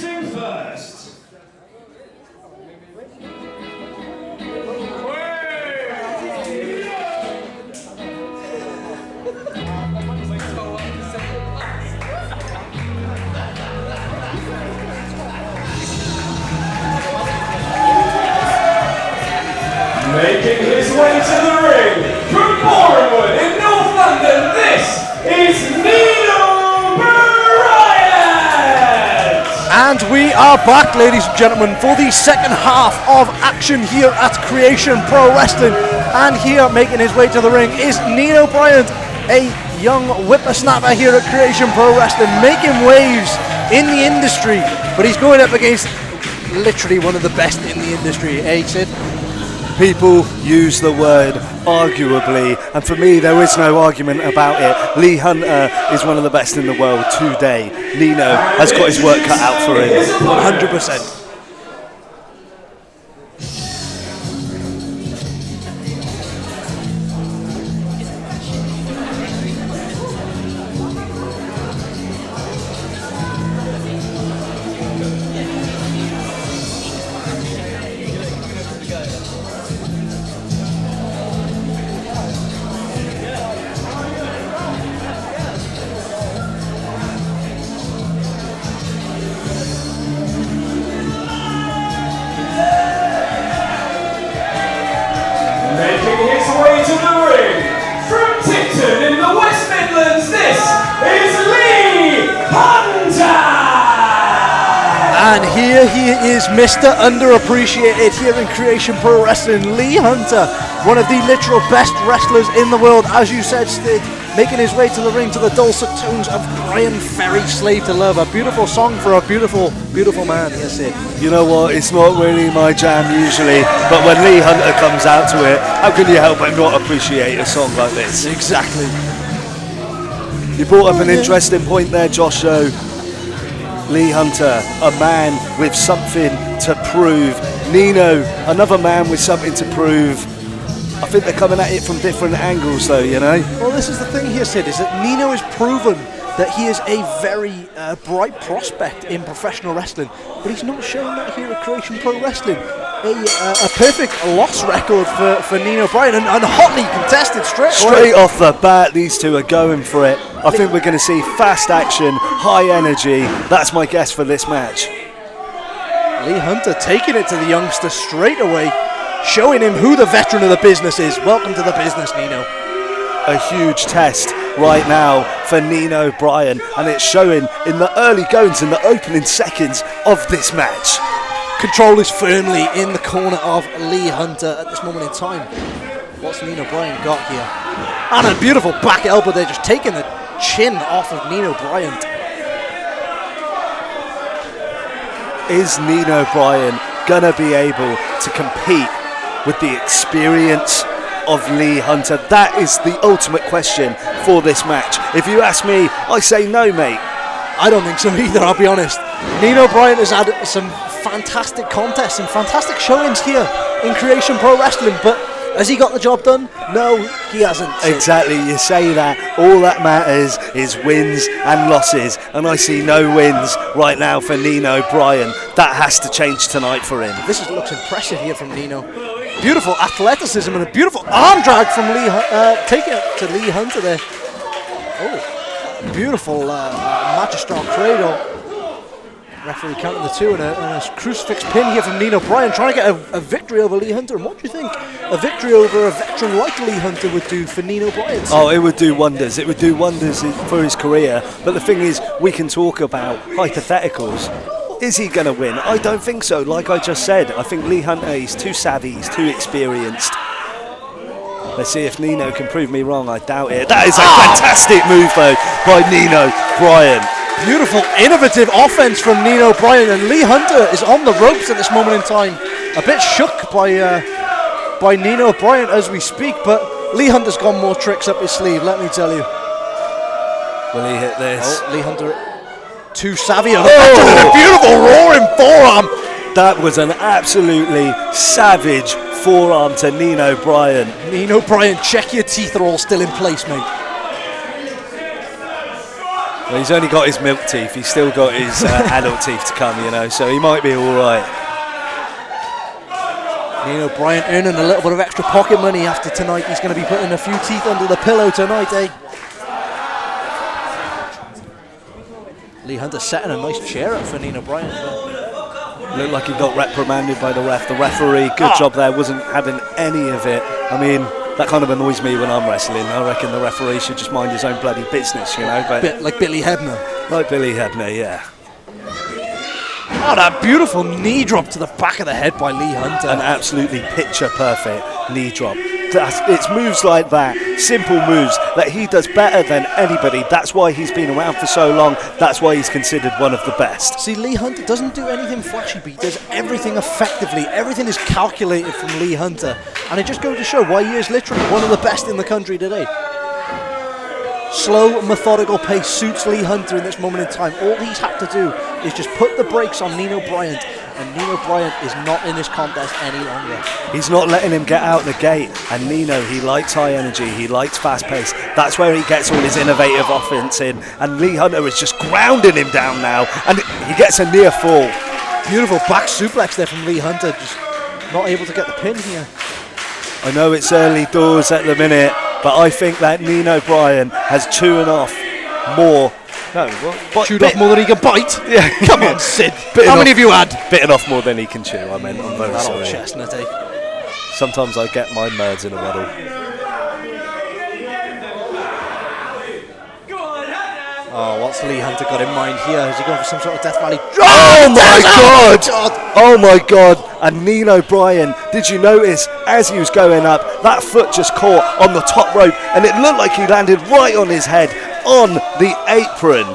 Introducing first. Making his way to the ring from Bournemouth in North London, this is Nino Bryant! And we are back, ladies and gentlemen, for the second half of action here at Creation Pro Wrestling. And here, making his way to the ring, is Nino Bryant, a young whippersnapper here at Creation Pro Wrestling, making waves in the industry. But he's going up against literally one of the best in the industry, eh, Sid? People use the word arguably, and for me there is no argument about it. Lee Hunter is one of the best in the world today. Nino has got his work cut out for him. 100%. And here he is, Mr. Underappreciated here in Creation Pro Wrestling, Lee Hunter, one of the literal best wrestlers in the world, as you said, Sid, making his way to the ring to the dulcet tones of Brian Ferry, Slave to Love, a beautiful song for a beautiful, beautiful man, yes, Sid. You know what, it's not really my jam usually, but when Lee Hunter comes out to it, how can you help but not appreciate a song like this? Exactly. You brought up an interesting point there, Josh, though. Lee Hunter, a man with something to prove. Nino, another man with something to prove. I think they're coming at it from different angles though, you know? Well, this is the thing here, Sid, is that Nino has proven that he is a very bright prospect in professional wrestling, but he's not showing that here at Creation Pro Wrestling. A perfect loss record for Nino Bryant, and hotly contested straight off the bat. These two are going for it. I think we're going to see fast action, high energy. That's my guess for this match. Lee Hunter taking it to the youngster straight away, showing him who the veteran of the business is. Welcome to the business, Nino. A huge test right now for Nino Bryant, and it's showing in the early goings, in the opening seconds of this match. Control is firmly in the corner of Lee Hunter at this moment in time. What's Nino Bryant got here? And a beautiful back elbow there, just taking the chin off of Nino Bryant. Is Nino Bryant gonna be able to compete with the experience of Lee Hunter? That is the ultimate question for this match. If you ask me, I say no, mate. I don't think so either, I'll be honest. Nino Bryant has had some fantastic contests and fantastic showings here in Creation Pro Wrestling, but has he got the job done? No, he hasn't. Exactly, you say that. All that matters is wins and losses, and I see no wins right now for Nino Bryant. That has to change tonight for him. This looks impressive here from Nino. Beautiful athleticism and a beautiful arm drag from Lee, taking it to Lee Hunter there. Oh, beautiful magistral cradle. Referee counting the two, and a crucifix pin here from Nino Bryant, trying to get a victory over Lee Hunter. And what do you think a victory over a veteran like Lee Hunter would do for Nino Bryant? Oh, it would do wonders. It would do wonders for his career. But the thing is, we can talk about hypotheticals. Is he going to win? I don't think so. Like I just said, I think Lee Hunter is too savvy, he's too experienced. Let's see if Nino can prove me wrong. I doubt it. That is a fantastic move, though, by Nino Bryant. Beautiful, innovative offense from Nino Bryant, and Lee Hunter is on the ropes at this moment in time. A bit shook by Nino Bryant as we speak, but Lee Hunter's got more tricks up his sleeve, let me tell you. Will he hit this? Oh, Lee Hunter too savvy. A beautiful roaring forearm. That was an absolutely savage forearm to Nino Bryant. Nino Bryant, check your teeth are all still in place, mate. Well, he's only got his milk teeth. He's still got his adult teeth to come, you know, so he might be all right. Nino Bryant earning a little bit of extra pocket money after tonight. He's going to be putting a few teeth under the pillow tonight, eh? Lee Hunter setting a nice chair up for Nino Bryant. Looked like he got reprimanded by the ref. The referee, good job there, wasn't having any of it. I mean, that kind of annoys me when I'm wrestling. I reckon the referee should just mind his own bloody business, you know. But Bit like Billy Hebner. like Billy Hebner, yeah. Oh, that beautiful knee drop to the back of the head by Lee Hunter. An absolutely picture perfect knee drop. It's moves like that, simple moves that he does better than anybody. That's why he's been around for so long. That's why he's considered one of the best. See, Lee Hunter doesn't do anything flashy, but he does everything effectively. Everything is calculated from Lee Hunter. And it just goes to show why he is literally one of the best in the country today. Slow, methodical pace suits Lee Hunter in this moment in time. All he's had to do is just put the brakes on Nino Bryant, and Nino Bryant is not in this contest any longer. He's not letting him get out the gate, and Nino, he likes high energy, he likes fast pace. That's where he gets all his innovative offense in, and Lee Hunter is just grounding him down now, and he gets a near fall. Beautiful back suplex there from Lee Hunter, just not able to get the pin here. I know it's early doors at the minute, but I think that Nino Bryant has chewed off more. No, what? Chewed off more than he can bite? Yeah. Come on, Sid. Bitten How off- many have you had? Bitten off more than he can chew, I meant. I'm very That old sorry. chestnut, eh? Sometimes I get my merds in a muddle. Oh, what's Lee Hunter got in mind here? Is he going for some sort of Death Valley? Oh my God! God! Oh my God! And Nino Bryant, did you notice as he was going up, that foot just caught on the top rope, and it looked like he landed right on his head on the apron.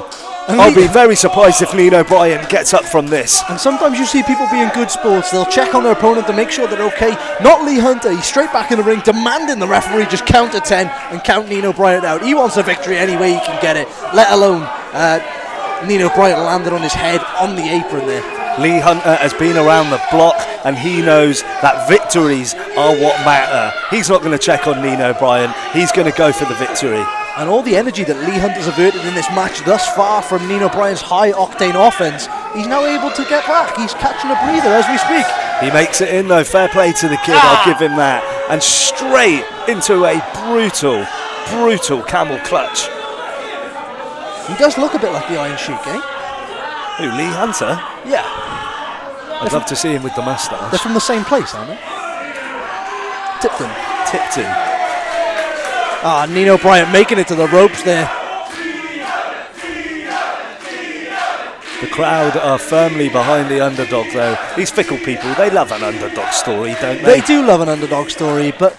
I'll be very surprised if Nino Bryant gets up from this. And sometimes you see people being good sports. They'll check on their opponent to make sure they're okay. Not Lee Hunter. He's straight back in the ring, demanding the referee just count to 10 and count Nino Bryant out. He wants a victory any way he can get it, let alone Nino Bryant landed on his head on the apron there. Lee Hunter has been around the block, and he knows that victories are what matter. He's not going to check on Nino Bryant. He's going to go for the victory. And all the energy that Lee Hunter's averted in this match thus far from Nino Bryant's high-octane offense, he's now able to get back. He's catching a breather as we speak. He makes it in though, fair play to the kid, I'll give him that. And straight into a brutal camel clutch. He does look a bit like the Iron Sheik, eh? Who, Lee Hunter? Yeah. I'd love to see him with the moustache. They're from the same place, aren't they? Tipton. Ah, Nino Bryant making it to the ropes there. The crowd are firmly behind the underdog though. These fickle people, they love an underdog story, don't they? They do love an underdog story, but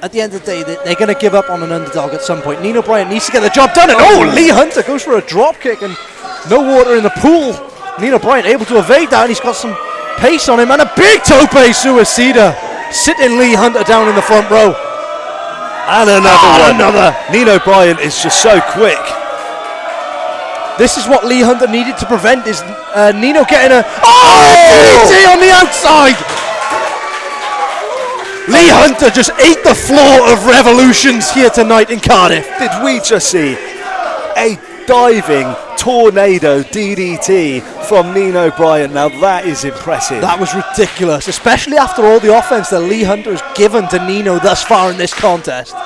at the end of the day, they're going to give up on an underdog at some point. Nino Bryant needs to get the job done, and Lee Hunter goes for a drop kick, and no water in the pool. Nino Bryant able to evade that, and he's got some pace on him, and a big tope suicida, sitting Lee Hunter down in the front row. And another. Nino Bryant is just so quick. This is what Lee Hunter needed to prevent, is Nino getting a DDT on the outside. Lee Hunter just ate the floor of Revolutions here tonight in Cardiff. Did we just see a diving tornado DDT from Nino Bryant? Now that is impressive. That was ridiculous, especially after all the offense that Lee Hunter has given to Nino thus far in this contest.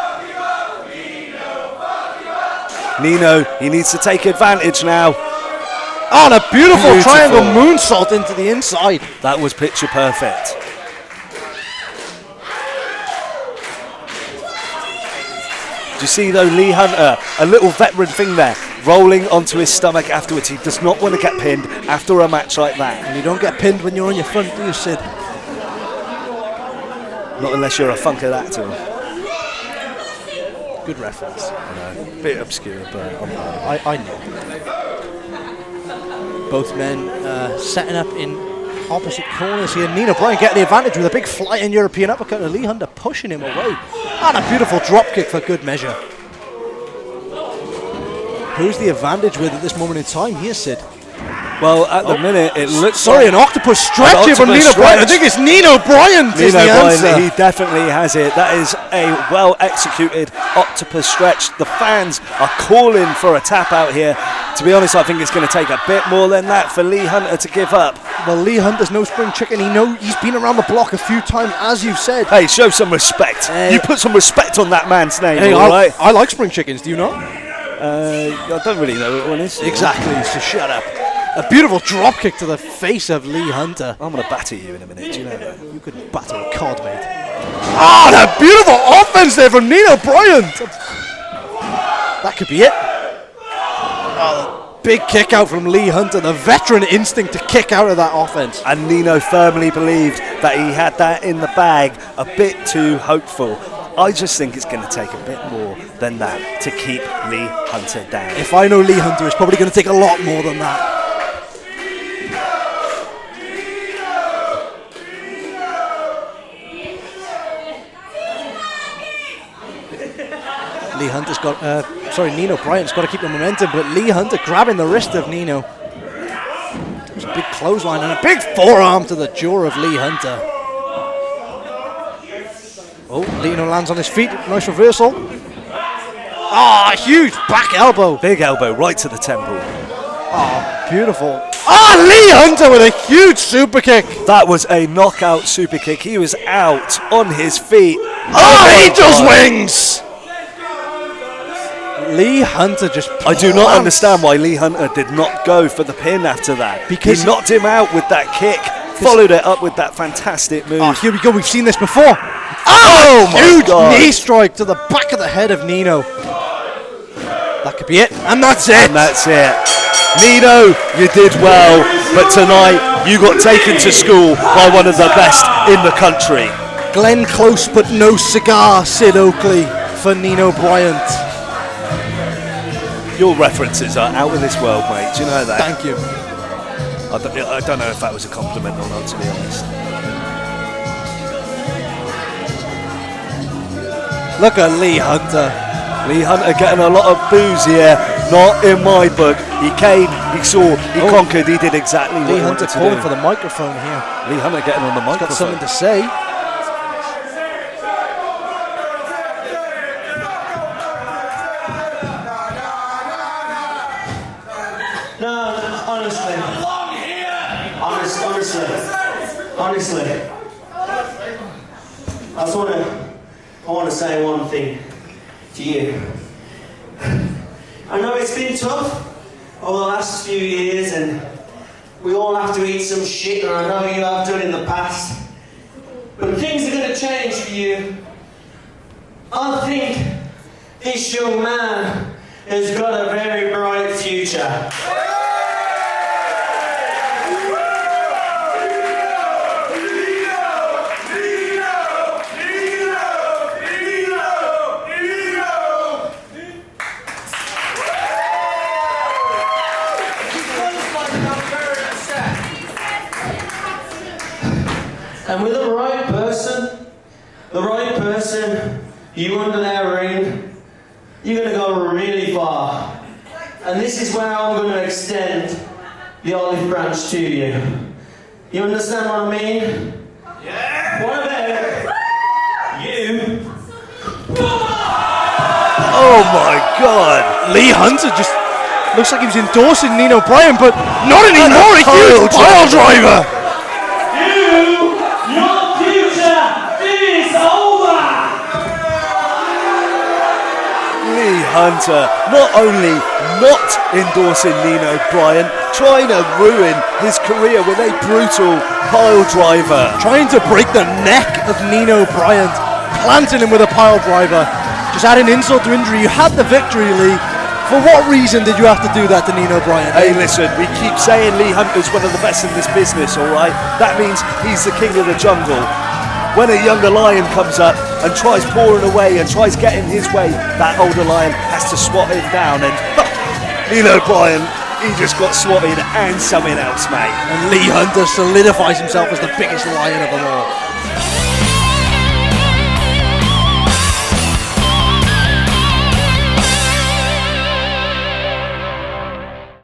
Nino, he needs to take advantage now. Oh, and a beautiful triangle moonsault into the inside. That was picture perfect. Do you see though, Lee Hunter, a little veteran thing there, rolling onto his stomach afterwards. He does not want to get pinned after a match like that. And you don't get pinned when you're on your front, do you, Sid? Not unless you're a Funkadactyl. Good reference. I know, bit obscure, but I know. Both men setting up in opposite corners here. Nino Bryant getting the advantage with a big flying European uppercut, and Lee Hunter pushing him away. And a beautiful drop kick for good measure. Who's the advantage with at this moment in time here, Sid? Well, at the minute, it looks Sorry, like an octopus stretch here from octopus Nino Bryant. I stretch. think it's Nino Bryant is the answer. He definitely has it. That is a well-executed octopus stretch. The fans are calling for a tap out here. To be honest, I think it's going to take a bit more than that for Lee Hunter to give up. Well, Lee Hunter's no spring chicken. He's been around the block a few times, as you've said. Hey, show some respect. You put some respect on that man's name, Hey, all right? I like spring chickens. Do you not? I don't really know what one is. Exactly. So shut up. A beautiful drop kick to the face of Lee Hunter. I'm going to batter you in a minute, do you know that? You could batter a cod, mate. Ah, that beautiful offense there from Nino Bryant. That could be it. Oh, big kick out from Lee Hunter. The veteran instinct to kick out of that offense. And Nino firmly believed that he had that in the bag, a bit too hopeful. I just think it's going to take a bit more than that to keep Lee Hunter down. If I know Lee Hunter, it's probably going to take a lot more than that. Lee Hunter's got, Nino Bryant's got to keep the momentum, but Lee Hunter grabbing the wrist of Nino. There's a big clothesline and a big forearm to the jaw of Lee Hunter. Oh, Nino lands on his feet, nice reversal. Ah, huge back elbow. Big elbow right to the temple. Oh, beautiful. Ah, Lee Hunter with a huge super kick. That was a knockout super kick. He was out on his feet. Oh, Angel's wings. Lee Hunter just I do not understand why Lee Hunter did not go for the pin after that. Because he knocked him out with that kick, followed it up with that fantastic move. Oh, here we go. We've seen this before. Oh my huge God. knee strike to the back of the head of Nino. That could be it. And that's it. And that's it. Nino, you did well, but tonight you got taken to school by one of the best in the country. Glenn Close, but no cigar, Sid Oakley for Nino Bryant. Your references are out of this world, mate. Do you know that? Thank you. I don't know if that was a compliment or not, to be honest. Look at Lee Hunter. Lee Hunter getting a lot of boos here. Not in my book. He came, he saw, he conquered, he did exactly what Lee he Hunter wanted to calling do. for the microphone here. Lee Hunter getting on the Got microphone. something to say. No, honestly. I want to say one thing to you. I know it's been tough over the last few years, and we all have to eat some shit, and I know you have done in the past. But things are going to change for you. I think this young man has got a very bright future. And with the right person, you under their ring, you're going to go really far. And this is where I'm going to extend the olive branch to you. You understand what I mean? Yeah! What about you? Oh my God! Lee Hunter just looks like he was endorsing Nino Bryant, but not anymore. A huge pile driver. Lee Hunter not only not endorsing Nino Bryant, trying to ruin his career with a brutal pile driver. Trying to break the neck of Nino Bryant, planting him with a pile driver. Just adding insult to injury. You had the victory, Lee. For what reason did you have to do that to Nino Bryant? Hey, listen, we keep saying Lee Hunter's one of the best in this business, all right? That means he's the king of the jungle. When a younger lion comes up and tries pouring away and tries getting his way, that older lion has to swat him down. And Nino Bryant, he just got swatted and something else, mate. And Lee Hunter solidifies himself as the biggest lion of them all.